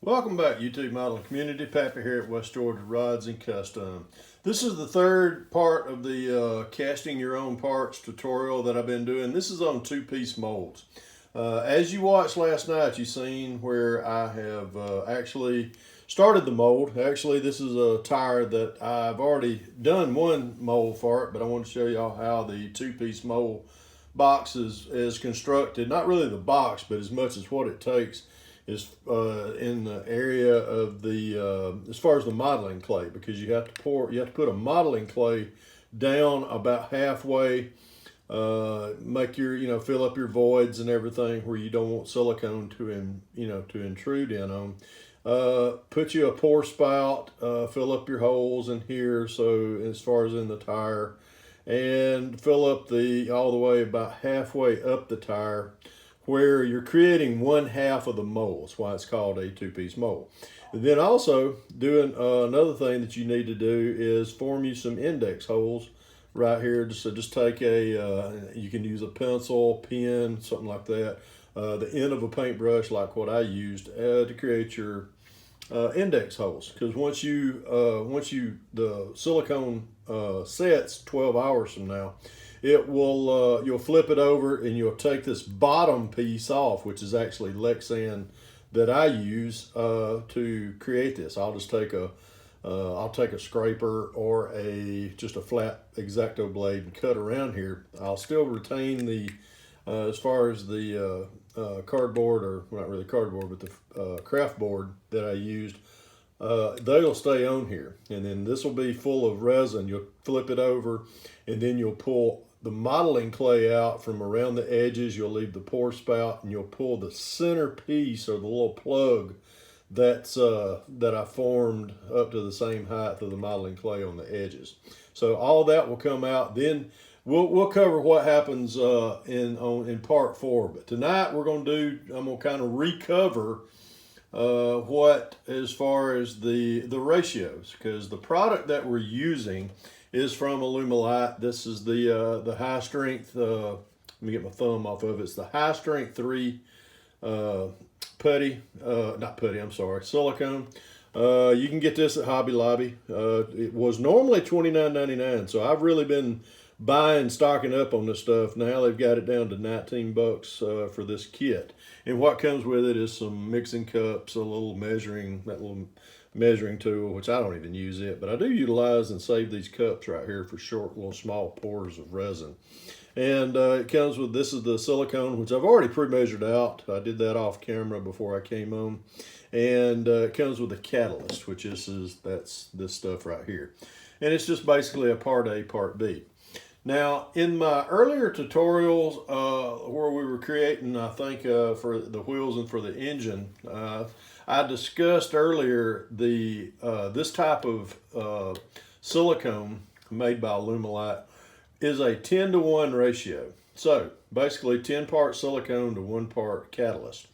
Welcome back, YouTube modeling community. Pappy here at West Georgia Rods and Custom. This is the third part of the casting your own parts tutorial that I've been doing. This is on two-piece molds. As you watched last night, you seen where I have actually started the mold. Actually, this is a tire that I've already done one mold for it, but I want to show y'all how the two-piece mold box is constructed. Not really the box, but as much as what it takes is in the area of the as far as the modeling clay, because you have to put a modeling clay down about halfway, make your fill up your voids and everything where you don't want silicone to intrude in on. Put you a pour spout, fill up your holes in here, so as far as in the tire, and fill up all the way about halfway up the tire, where you're creating one half of the mold. That's why it's called a two-piece mold. And then also doing another thing that you need to do is form you some index holes right here. So just take you can use a pencil, pen, something like that. The end of a paintbrush, like what I used, to create your index holes. Because once the silicone sets 12 hours from now, it will you'll flip it over and you'll take this bottom piece off, which is actually Lexan that I use to create this. I'll just take a scraper or just a flat X-Acto blade and cut around here. I'll still retain the as far as the cardboard, or not really cardboard, but the craft board that I used. They'll stay on here, and then this will be full of resin. You'll flip it over, and then you'll pull the modeling clay out from around the edges. You'll leave the pour spout, and you'll pull the center piece, or the little plug that I formed up to the same height of the modeling clay on the edges. So all that will come out. Then we'll cover what happens in part 4. But tonight I'm gonna kind of recover what as far as the ratios, because the product that we're using is from Alumilite. This is the high strength. Let me get my thumb off of it. It's the high strength 3 silicone. You can get this at Hobby Lobby. It was normally $29.99, so I've really been stocking up on this stuff. Now they've got it down to 19 bucks for this kit. And what comes with it is some mixing cups, a little measuring tool, which I don't even use it, but I do utilize and save these cups right here for short, little small pours of resin. And it comes with, this is the silicone, which I've already pre-measured out. I did that off camera before I came on. And it comes with a catalyst, which that's this stuff right here. And it's just basically a part A, part B. Now, in my earlier tutorials where we were creating, I think, for the wheels and for the engine, I discussed earlier this type of silicone made by Alumilite is a 10-to-1 ratio. So basically 10 parts silicone to 1 part catalyst.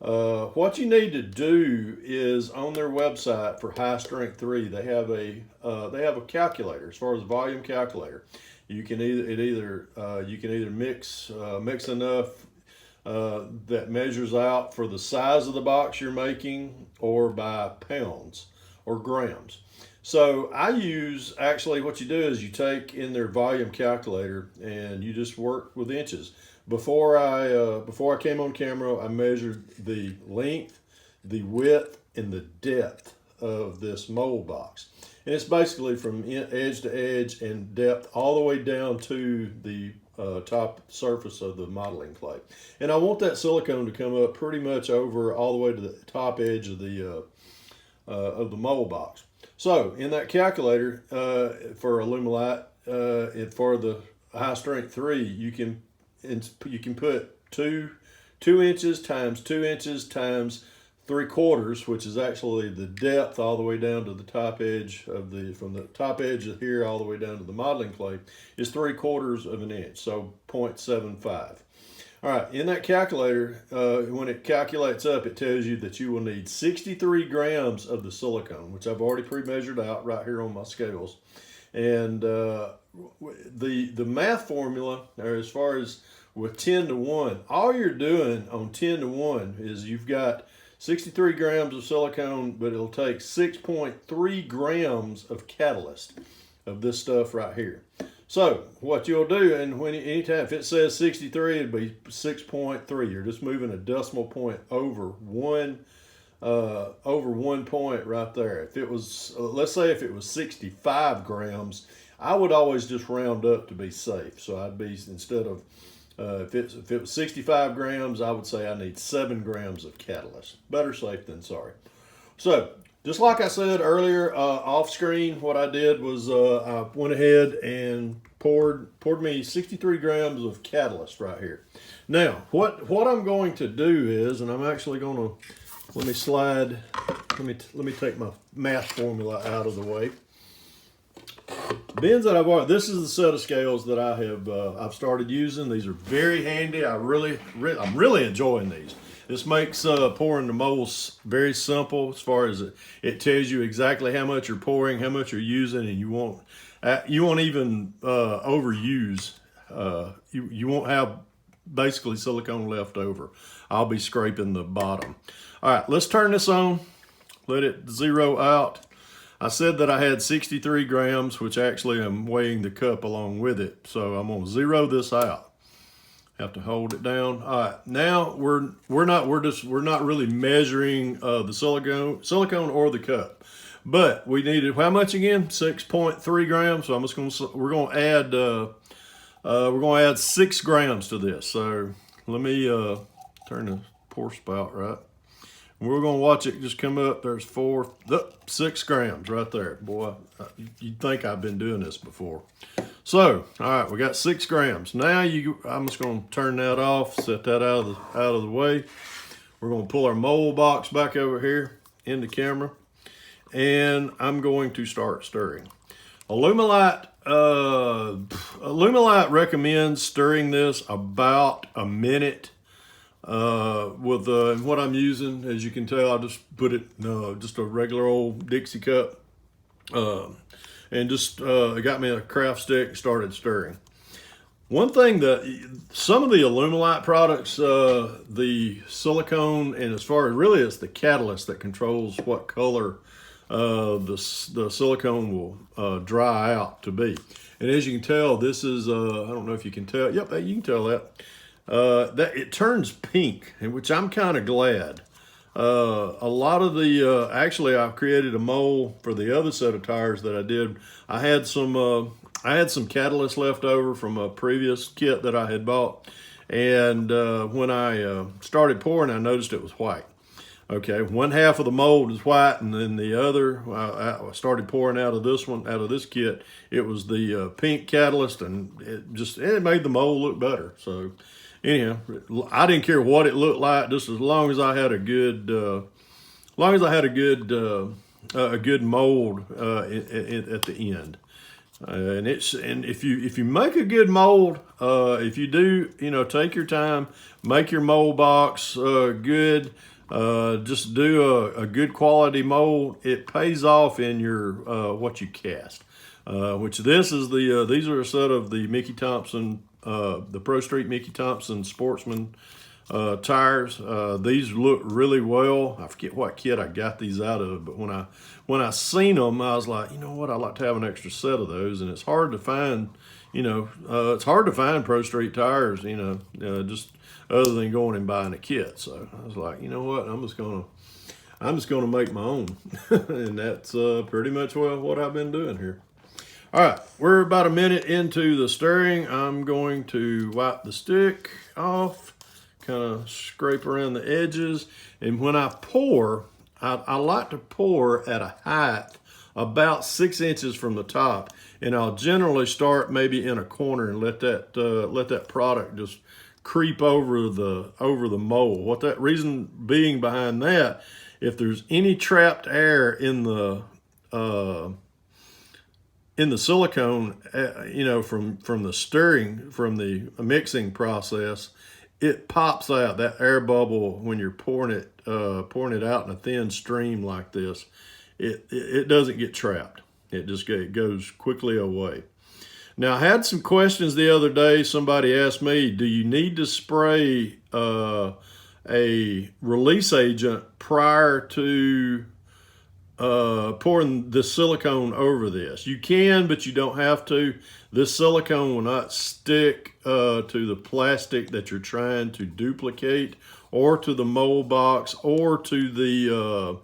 What you need to do is, on their website for High Strength 3, they have a calculator, as far as volume calculator. You can either mix enough that measures out for the size of the box you're making, or by pounds or grams. So actually what you do is you take in their volume calculator and you just work with inches. Before I came on camera, I measured the length, the width, and the depth of this mold box. And it's basically from edge to edge and depth all the way down to the top surface of the modeling clay. And I want that silicone to come up pretty much over all the way to the top edge of the mold box. So in that calculator for Alumilite, for the High Strength 3, you can put 2 inches times 2 inches times 3/4, which is actually the depth all the way down to the top edge from the top edge of here all the way down to the modeling clay, is 3/4 of an inch, so 0.75. All right, in that calculator, when it calculates up, it tells you that you will need 63 grams of the silicone, which I've already pre-measured out right here on my scales. And the math formula, or as far as with 10-to-1, all you're doing on 10-to-1 is you've got 63 grams of silicone, but it'll take 6.3 grams of catalyst of this stuff right here. So what you'll do, and anytime if it says 63, it'd be 6.3. You're just moving a decimal point over one point right there. If it was, let's say if it was 65 grams, I would always just round up to be safe. So I'd be, instead of, if it was 65 grams, I would say I need 7 grams of catalyst. Better safe than sorry. So just like I said earlier, off screen, what I did was I went ahead and poured me 63 grams of catalyst right here. Now, what I'm going to do is, and I'm actually going to, let me take my math formula out of the way. Bins that I've ordered, this is the set of scales that I have I've started using. These are very handy. I'm really enjoying these. This makes pouring the molds very simple as far as it tells you exactly how much you're pouring, how much you're using, and you won't even overuse. You won't have basically silicone left over. I'll be scraping the bottom. All right, let's turn this on. Let it zero out. I said that I had 63 grams, which actually I'm weighing the cup along with it. So I'm gonna zero this out. Have to hold it down. All right, now we're not really measuring the silicone or the cup, but we needed how much again? 6.3 grams. So I'm just we're gonna add 6 grams to this. So let me turn the pour spout right. We're going to watch it just come up. There's 6 grams right there. Boy, you'd think I've been doing this before. So, all right, we got 6 grams. Now I'm just going to turn that off, set that out of the way. We're going to pull our mold box back over here in the camera, and I'm going to start stirring. Alumilite recommends stirring this about a minute. With what I'm using, as you can tell, I just put it just a regular old Dixie cup, and just got me a craft stick and started stirring. One thing that some of the Alumilite products, the silicone, and as far as really it's the catalyst that controls what color the silicone will dry out to be. And as you can tell, this is I don't know if you can tell. Yep, you can tell that. That it turns pink, which I'm kind of glad. A lot of the actually, I've created a mold for the other set of tires that I did. I had some catalyst left over from a previous kit that I had bought, and when I started pouring, I noticed it was white. Okay, one half of the mold is white, and then the other, I started pouring out of this kit. It was the pink catalyst, and it made the mold look better. So anyhow, I didn't care what it looked like, just as long as I had a good, mold at the end. And if you make a good mold, if you do, take your time, make your mold box good. Just do a good quality mold. It pays off in your what you cast. Which these are a set of the Mickey Thompson. The Pro Street Mickey Thompson Sportsman tires. These look really well. I forget what kit I got these out of, but when I seen them, I was like, you know what, I'd like to have an extra set of those. And it's hard to find, it's hard to find Pro Street tires, just other than going and buying a kit. So I was like, you know what, I'm just gonna make my own, and that's pretty much what I've been doing here. All right, we're about a minute into the stirring. I'm going to wipe the stick off, kind of scrape around the edges. And when I pour, I like to pour at a height about 6 inches from the top. And I'll generally start maybe in a corner and let that product just creep over the mold. What that reason being behind that, if there's any trapped air in the silicone, from the stirring, from the mixing process, it pops out. That air bubble when you're pouring it out in a thin stream like this, it doesn't get trapped. It goes quickly away. Now, I had some questions the other day. Somebody asked me, do you need to spray a release agent prior to pouring the silicone over this. You can, but you don't have to. This silicone will not stick to the plastic that you're trying to duplicate, or to the mold box, or to the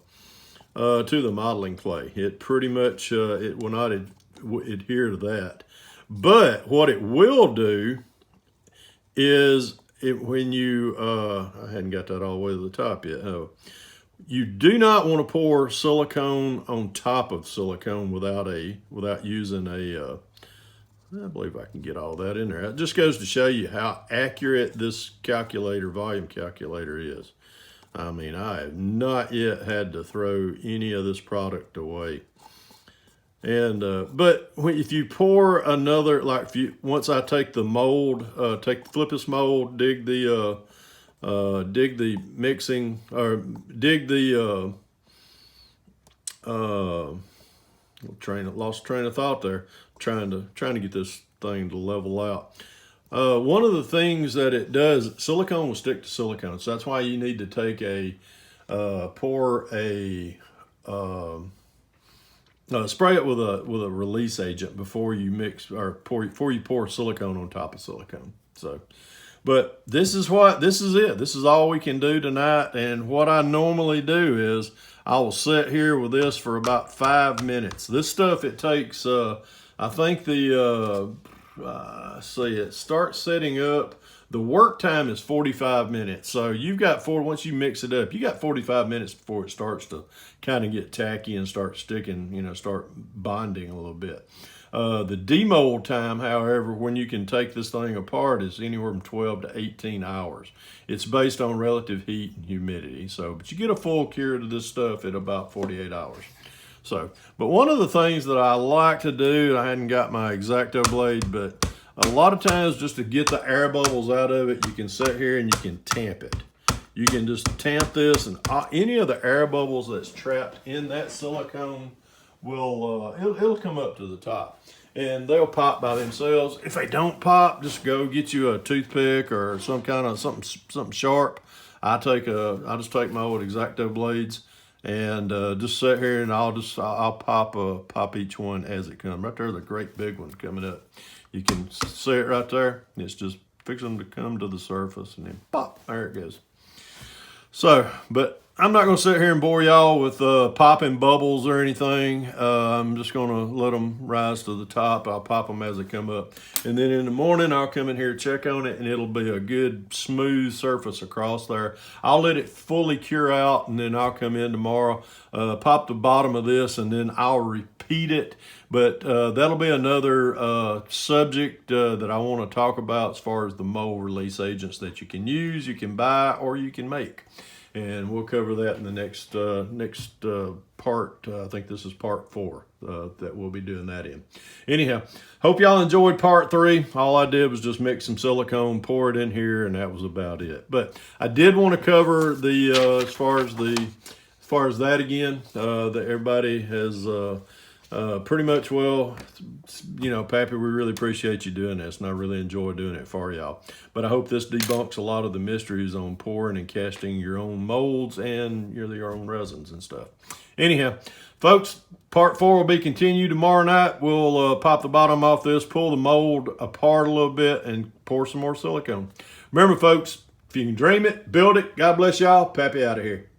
modeling clay. It pretty much it will not adhere to that. But what it will do is when you I hadn't got that all the way to the top yet. Oh. You do not want to pour silicone on top of silicone without using a, I believe I can get all that in there. It just goes to show you how accurate this volume calculator is. I mean, I have not yet had to throw any of this product away. And but if you pour another, like once I take the mold, flip this mold, dig the mixing, or dig the lost train of thought there, trying to get this thing to level out. One of the things that it does, silicone will stick to silicone, so that's why you need to take spray it with a release agent before you mix, or before you pour silicone on top of silicone. So, but this is it. This is all we can do tonight. And what I normally do is I will sit here with this for about 5 minutes. This stuff, it takes, I think it starts setting up. The work time is 45 minutes. So you've got once you mix it up, you got 45 minutes before it starts to kind of get tacky and start sticking, start bonding a little bit. The demold time, however, when you can take this thing apart, is anywhere from 12 to 18 hours. It's based on relative heat and humidity. So, but you get a full cure to this stuff at about 48 hours. So, but one of the things that I like to do, I hadn't got my X-Acto blade, but a lot of times, just to get the air bubbles out of it, you can sit here and you can tamp it. You can just tamp this, and any of the air bubbles that's trapped in that silicone will it'll come up to the top, and they'll pop by themselves. If they don't pop, just go get you a toothpick or some kind of something sharp. I just take my old X-Acto blades and just sit here, and I'll pop each one as it comes. Right there's a great big one coming up. You can see it right there. It's just fixing to come to the surface, and then pop, there it goes. So, but I'm not going to sit here and bore y'all with popping bubbles or anything. I'm just going to let them rise to the top. I'll pop them as they come up. And then in the morning, I'll come in here, check on it, and it'll be a good smooth surface across there. I'll let it fully cure out, and then I'll come in tomorrow, pop the bottom of this, and then I'll repeat it. But that'll be another subject that I want to talk about as far as the mold release agents that you can use, you can buy, or you can make. And we'll cover that in the next part. I think this is part 4 that we'll be doing that in. Anyhow, hope y'all enjoyed part 3. All I did was just mix some silicone, pour it in here, and that was about it. But I did want to cover the as far as that again. That everybody has pretty much, well, Pappy, we really appreciate you doing this, and I really enjoy doing it for y'all. But I hope this debunks a lot of the mysteries on pouring and casting your own molds and your own resins and stuff. Anyhow, folks, part 4 will be continued tomorrow night. We'll pop the bottom off this, pull the mold apart a little bit, and pour some more silicone. Remember, folks, if you can dream it, build it. God bless y'all. Pappy out of here.